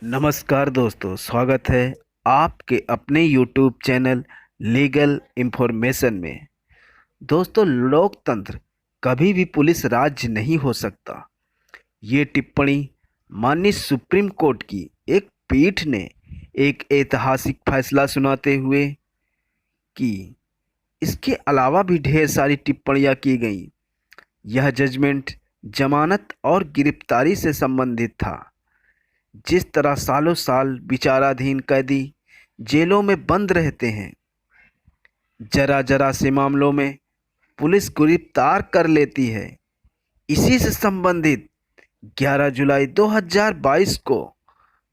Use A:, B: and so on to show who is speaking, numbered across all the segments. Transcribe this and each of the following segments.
A: नमस्कार दोस्तों, स्वागत है आपके अपने YouTube चैनल लीगल इंफॉर्मेशन में। दोस्तों, लोकतंत्र कभी भी पुलिस राज्य नहीं हो सकता। ये टिप्पणी माननीय सुप्रीम कोर्ट की एक पीठ ने एक ऐतिहासिक फैसला सुनाते हुए की। इसके अलावा भी ढेर सारी टिप्पणियां की गईं। यह जजमेंट जमानत और गिरफ्तारी से संबंधित था। जिस तरह सालों साल विचाराधीन कैदी जेलों में बंद रहते हैं, जरा जरा से मामलों में पुलिस गिरफ्तार कर लेती है। इसी से संबंधित 11 जुलाई 2022 को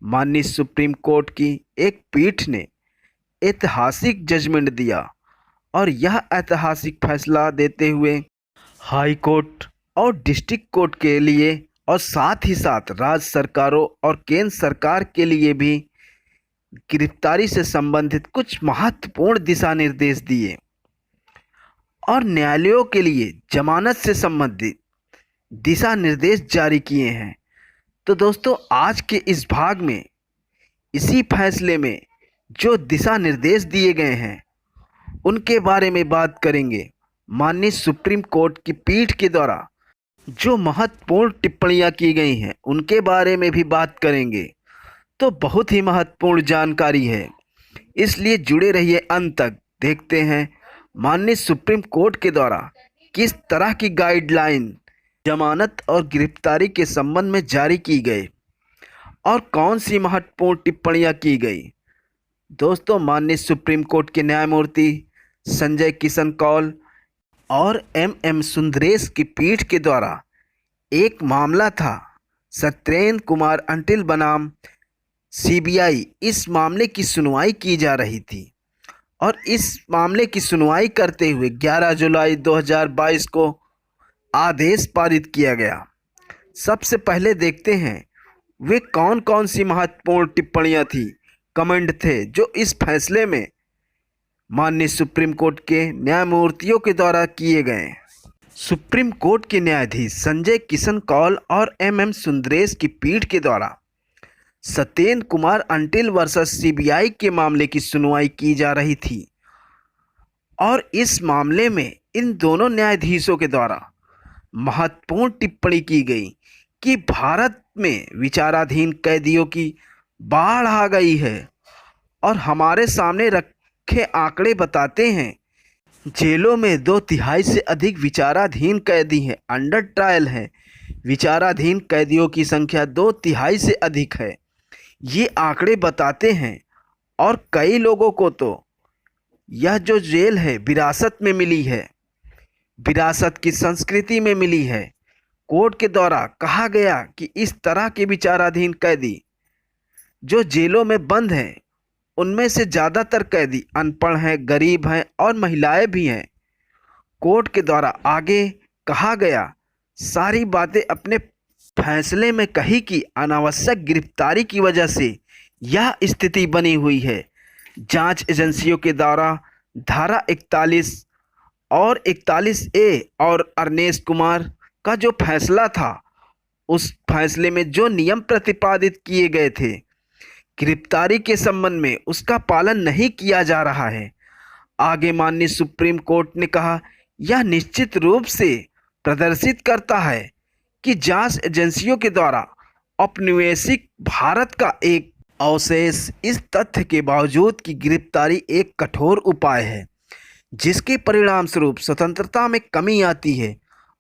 A: माननीय सुप्रीम कोर्ट की एक पीठ ने ऐतिहासिक जजमेंट दिया और यह ऐतिहासिक फैसला देते हुए हाई कोर्ट और डिस्ट्रिक्ट कोर्ट के लिए और साथ ही साथ राज्य सरकारों और केंद्र सरकार के लिए भी गिरफ्तारी से संबंधित कुछ महत्वपूर्ण दिशा निर्देश दिए और न्यायालयों के लिए जमानत से संबंधित दिशा निर्देश जारी किए हैं। तो दोस्तों, आज के इस भाग में इसी फैसले में जो दिशा निर्देश दिए गए हैं उनके बारे में बात करेंगे। माननीय सुप्रीम कोर्ट की पीठ के द्वारा जो महत्वपूर्ण टिप्पणियां की गई हैं उनके बारे में भी बात करेंगे। तो बहुत ही महत्वपूर्ण जानकारी है, इसलिए जुड़े रहिए अंत तक। देखते हैं माननीय सुप्रीम कोर्ट के द्वारा किस तरह की गाइडलाइन जमानत और गिरफ्तारी के संबंध में जारी की गई और कौन सी महत्वपूर्ण टिप्पणियां की गई। दोस्तों, माननीय सुप्रीम कोर्ट के न्यायमूर्ति संजय किशन कौल और एम सुंदरेश की पीठ के द्वारा एक मामला था सत्येंद्र कुमार अंटिल बनाम सीबीआई। इस मामले की सुनवाई की जा रही थी और इस मामले की सुनवाई करते हुए 11 जुलाई 2022 को आदेश पारित किया गया। सबसे पहले देखते हैं वे कौन कौन सी महत्वपूर्ण टिप्पणियां थी, कमेंट थे जो इस फैसले में माननीय सुप्रीम कोर्ट के न्यायमूर्तियों के द्वारा किए गए। सुप्रीम कोर्ट के न्यायाधीश संजय किशन कौल और एम सुंदरेश की पीठ के द्वारा Satyendra Kumar until versus CBI के मामले की सुनवाई की जा रही थी और इस मामले में इन दोनों न्यायाधीशों के द्वारा महत्वपूर्ण टिप्पणी की गई कि भारत में विचाराधीन कैदियों की बाढ़ आ गई है और हमारे सामने रखे आंकड़े बताते हैं जेलों में 2/3 से अधिक विचाराधीन कैदी हैं, अंडर ट्रायल हैं। विचाराधीन कैदियों की संख्या 2/3 से अधिक है, ये आंकड़े बताते हैं। और कई लोगों को तो यह जो जेल है विरासत में मिली है, विरासत की संस्कृति में मिली है। कोर्ट के द्वारा कहा गया कि इस तरह के विचाराधीन कैदी जो जेलों में बंद हैं उनमें से ज़्यादातर कैदी अनपढ़ हैं, गरीब हैं और महिलाएं भी हैं। कोर्ट के द्वारा आगे कहा गया, सारी बातें अपने फैसले में कही कि अनावश्यक गिरफ्तारी की वजह से यह स्थिति बनी हुई है। जांच एजेंसियों के द्वारा धारा 41 और 41A और अरनेश कुमार का जो फैसला था, उस फैसले में जो नियम प्रतिपादित किए गए थे गिरफ्तारी के संबंध में, उसका पालन नहीं किया जा रहा है। आगे माननीय सुप्रीम कोर्ट ने कहा, यह निश्चित रूप से प्रदर्शित करता है कि जांच एजेंसियों के द्वारा औपनिवेशिक भारत का एक अवशेष इस तथ्य के बावजूद कि गिरफ्तारी एक कठोर उपाय है जिसके परिणाम स्वरूप स्वतंत्रता में कमी आती है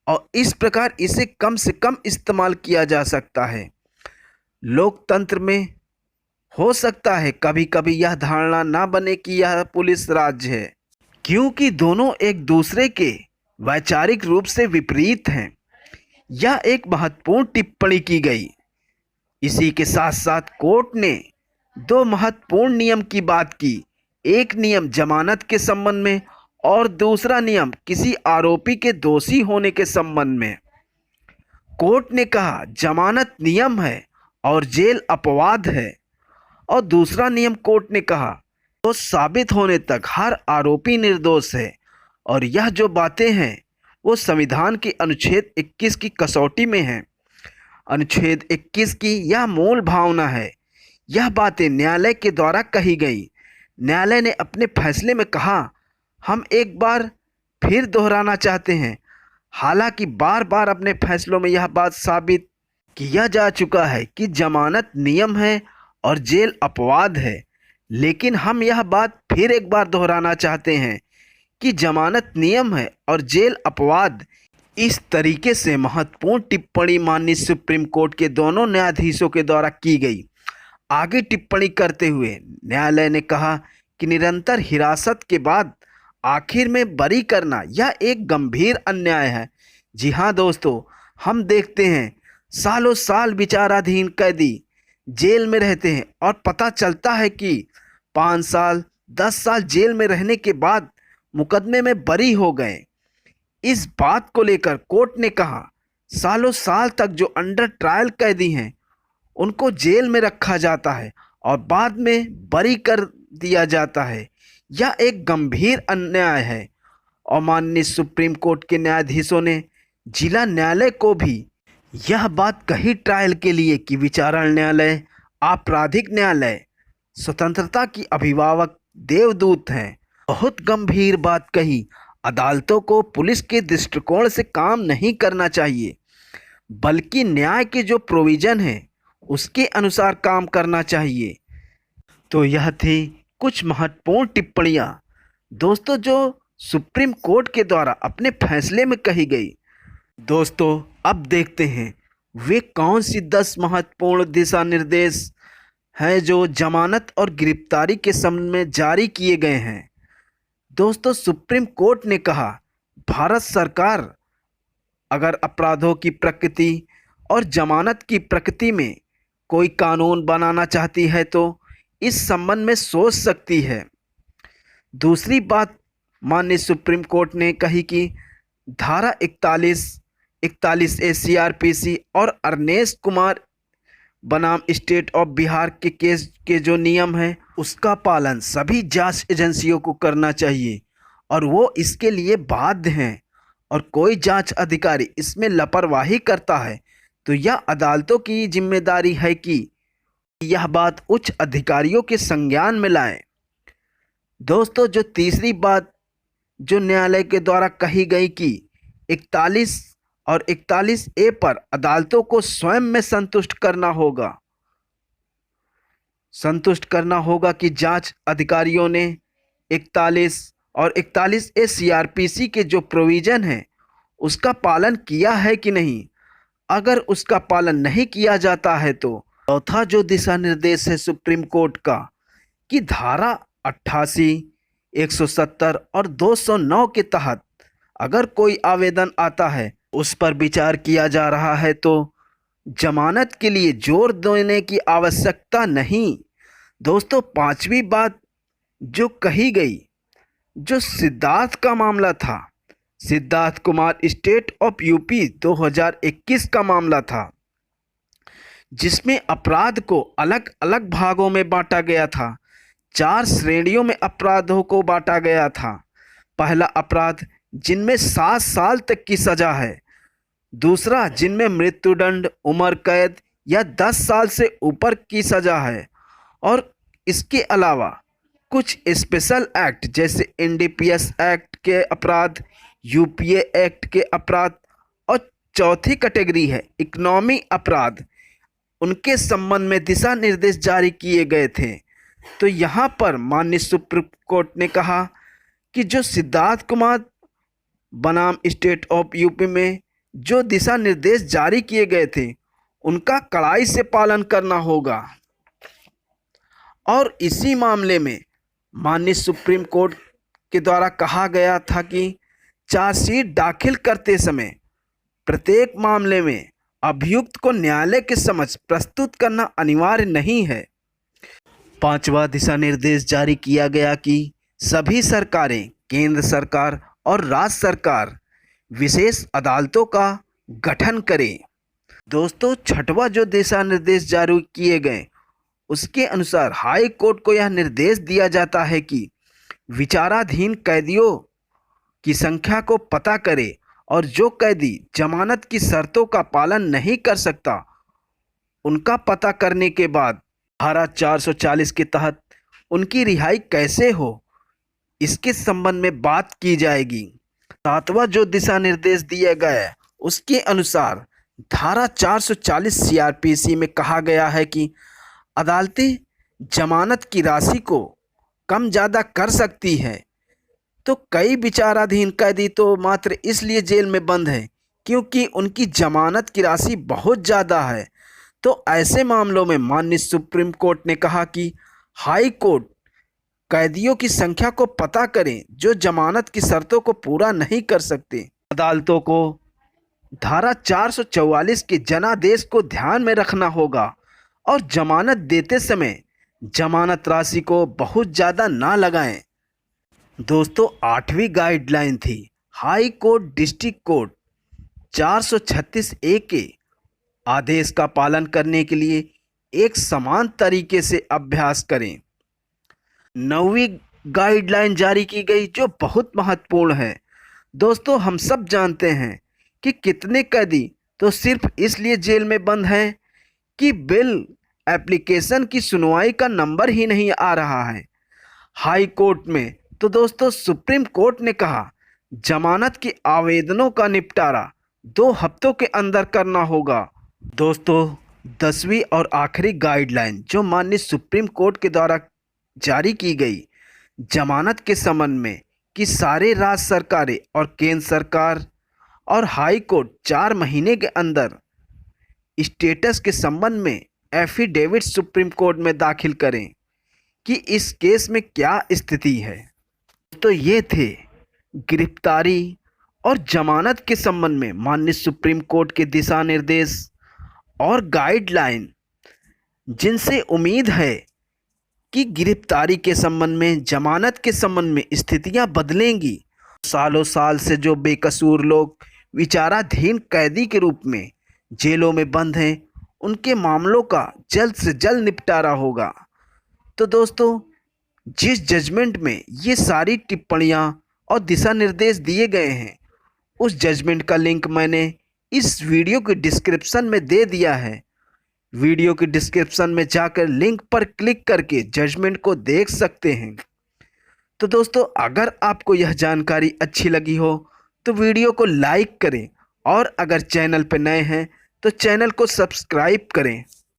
A: और इस प्रकार इसे कम से कम इस्तेमाल किया जा सकता है। लोकतंत्र में हो सकता है कभी कभी यह धारणा ना बने कि यह पुलिस राज्य है, क्योंकि दोनों एक दूसरे के वैचारिक रूप से विपरीत हैं। यह एक महत्वपूर्ण टिप्पणी की गई। इसी के साथ साथ कोर्ट ने दो महत्वपूर्ण नियम की बात की। एक नियम जमानत के संबंध में और दूसरा नियम किसी आरोपी के दोषी होने के संबंध में। कोर्ट ने कहा जमानत नियम है और जेल अपवाद है, और दूसरा नियम कोर्ट ने कहा दोष साबित होने तक हर आरोपी निर्दोष है। और यह जो बातें हैं वो संविधान के अनुच्छेद 21 की कसौटी में हैं। अनुच्छेद 21 की यह मूल भावना है यह बातें न्यायालय के द्वारा कही गई। न्यायालय ने अपने फैसले में कहा, हम एक बार फिर दोहराना चाहते हैं, हालांकि बार बार अपने फैसलों में यह बात साबित किया जा चुका है कि जमानत नियम है और जेल अपवाद है, लेकिन हम यह बात फिर एक बार दोहराना चाहते हैं कि जमानत नियम है और जेल अपवाद। इस तरीके से महत्वपूर्ण टिप्पणी माननीय सुप्रीम कोर्ट के दोनों न्यायाधीशों के द्वारा की गई। आगे टिप्पणी करते हुए न्यायालय ने कहा कि निरंतर हिरासत के बाद आखिर में बरी करना यह एक गंभीर अन्याय है। जी हाँ दोस्तों, हम देखते हैं सालों साल विचाराधीन कैदी जेल में रहते हैं और पता चलता है कि 5 साल 10 साल जेल में रहने के बाद मुकदमे में बरी हो गए। इस बात को लेकर कोर्ट ने कहा, सालों साल तक जो अंडर ट्रायल कैदी हैं उनको जेल में रखा जाता है और बाद में बरी कर दिया जाता है, यह एक गंभीर अन्याय है। और माननीय सुप्रीम कोर्ट के न्यायाधीशों ने जिला न्यायालय को भी यह बात कही ट्रायल के लिए कि विचारण न्यायालय, आपराधिक न्यायालय स्वतंत्रता की अभिभावक देवदूत हैं। बहुत गंभीर बात कही, अदालतों को पुलिस के दृष्टिकोण से काम नहीं करना चाहिए, बल्कि न्याय के जो प्रोविज़न है उसके अनुसार काम करना चाहिए। तो यह थी कुछ महत्वपूर्ण टिप्पणियाँ दोस्तों जो सुप्रीम कोर्ट के द्वारा अपने फैसले में कही गई। दोस्तों अब देखते हैं वे कौन सी 10 महत्वपूर्ण दिशा निर्देश हैं जो जमानत और गिरफ्तारी के संबंध में जारी किए गए हैं। दोस्तों सुप्रीम कोर्ट ने कहा, भारत सरकार अगर अपराधों की प्रकृति और जमानत की प्रकृति में कोई कानून बनाना चाहती है तो इस संबंध में सोच सकती है। दूसरी बात माननीय सुप्रीम कोर्ट ने कही कि धारा 41 ए CRPC और अरनेश कुमार बनाम स्टेट ऑफ बिहार के केस के जो नियम है उसका पालन सभी जांच एजेंसियों को करना चाहिए और वो इसके लिए बाध्य हैं। और कोई जांच अधिकारी इसमें लापरवाही करता है तो यह अदालतों की जिम्मेदारी है कि यह बात उच्च अधिकारियों के संज्ञान में लाएं। दोस्तों जो तीसरी बात जो न्यायालय के द्वारा कही गई कि 41 और 41A पर अदालतों को स्वयं में संतुष्ट करना होगा कि जांच अधिकारियों ने 41 और 41A CRPC के जो प्रोविज़न है उसका पालन किया है कि नहीं। अगर उसका पालन नहीं किया जाता है तो चौथा जो दिशा निर्देश है सुप्रीम कोर्ट का कि धारा 88, 170 और 209 के तहत अगर कोई आवेदन आता है उस पर विचार किया जा रहा है तो जमानत के लिए जोर देने की आवश्यकता नहीं। दोस्तों पांचवी बात जो कही गई, जो सिद्धार्थ का मामला था, Siddharth Kumar state of UP 2021 का मामला था जिसमें अपराध को अलग अलग भागों में बांटा गया था। 4 श्रेणियों में अपराधों को बांटा गया था। पहला अपराध जिनमें 7 साल तक की सजा है, दूसरा जिनमें मृत्युदंड, उम्र कैद या 10 साल से ऊपर की सजा है, और इसके अलावा कुछ स्पेशल एक्ट जैसे NDPS एक्ट के अपराध, UPA एक्ट के अपराध, और चौथी कैटेगरी है इकोनॉमी अपराध, उनके संबंध में दिशा निर्देश जारी किए गए थे। तो यहाँ पर माननीय सुप्रीम कोर्ट ने कहा कि जो सिद्धार्थ कुमार बनाम स्टेट ऑफ यूपी में जो दिशा निर्देश जारी किए गए थे उनका कड़ाई से पालन करना होगा। और इसी मामले में माननीय सुप्रीम कोर्ट के द्वारा कहा गया था कि चार्जशीट दाखिल करते समय प्रत्येक मामले में अभियुक्त को न्यायालय के समक्ष प्रस्तुत करना अनिवार्य नहीं है। पांचवा दिशा निर्देश जारी किया गया कि सभी सरकारें, केंद्र सरकार और राज्य सरकार विशेष अदालतों का गठन करें। दोस्तों छठवां जो दिशा निर्देश जारी किए गए उसके अनुसार हाई कोर्ट को यह निर्देश दिया जाता है कि विचाराधीन कैदियों की संख्या को पता करे और जो कैदी जमानत की शर्तों का पालन नहीं कर सकता उनका पता करने के बाद धारा 440 के तहत उनकी रिहाई कैसे हो, इसके संबंध में बात की जाएगी। सातवां जो दिशा निर्देश दिया गया है उसके अनुसार धारा 440 सीआरपीसी में कहा गया है कि अदालतें जमानत की राशि को कम ज़्यादा कर सकती है। तो कई विचाराधीन कैदी तो मात्र इसलिए जेल में बंद है क्योंकि उनकी जमानत की राशि बहुत ज़्यादा है। तो ऐसे मामलों में माननीय सुप्रीम कोर्ट ने कहा कि हाई कोर्ट कैदियों की संख्या को पता करें जो जमानत की शर्तों को पूरा नहीं कर सकते। अदालतों को धारा 444 के जनादेश को ध्यान में रखना होगा और जमानत देते समय जमानत राशि को बहुत ज़्यादा ना लगाएं। दोस्तों, 8वीं गाइडलाइन थी हाई कोर्ट डिस्ट्रिक्ट कोर्ट 436 ए के आदेश का पालन करने के लिए एक समान तरीके से अभ्यास करें। 9वीं गाइडलाइन जारी की गई जो बहुत महत्वपूर्ण है। दोस्तों, हम सब जानते हैं कि कितने कैदी तो सिर्फ इसलिए जेल में बंद हैं कि बिल एप्लीकेशन की सुनवाई का नंबर ही नहीं आ रहा है हाई कोर्ट में। तो दोस्तों, सुप्रीम कोर्ट ने कहा जमानत के आवेदनों का निपटारा 2 हफ्तों के अंदर करना होगा। दोस्तों, 10वीं और आखिरी गाइडलाइन जो माननीय सुप्रीम कोर्ट के द्वारा जारी की गई जमानत के संबंध में कि सारे राज्य सरकारें और केंद्र सरकार और हाई कोर्ट 4 महीने के अंदर स्टेटस के संबंध में एफिडेविट सुप्रीम कोर्ट में दाखिल करें कि इस केस में क्या स्थिति है। तो ये थे गिरफ्तारी और जमानत के संबंध में माननीय सुप्रीम कोर्ट के दिशा निर्देश और गाइडलाइन, जिनसे उम्मीद है कि गिरफ्तारी के संबंध में, जमानत के संबंध में स्थितियां बदलेंगी। सालों साल से जो बेकसूर लोग विचाराधीन कैदी के रूप में जेलों में बंद हैं, उनके मामलों का जल्द से जल्द निपटारा होगा। तो दोस्तों, जिस जजमेंट में ये सारी टिप्पणियां और दिशा निर्देश दिए गए हैं, उस जजमेंट का लिंक मैंने इस वीडियो के डिस्क्रिप्शन में दे दिया है। वीडियो के डिस्क्रिप्शन में जाकर लिंक पर क्लिक करके जजमेंट को देख सकते हैं। तो दोस्तों, अगर आपको यह जानकारी अच्छी लगी हो तो वीडियो को लाइक करें और अगर चैनल पर नए हैं तो चैनल को सब्सक्राइब करें।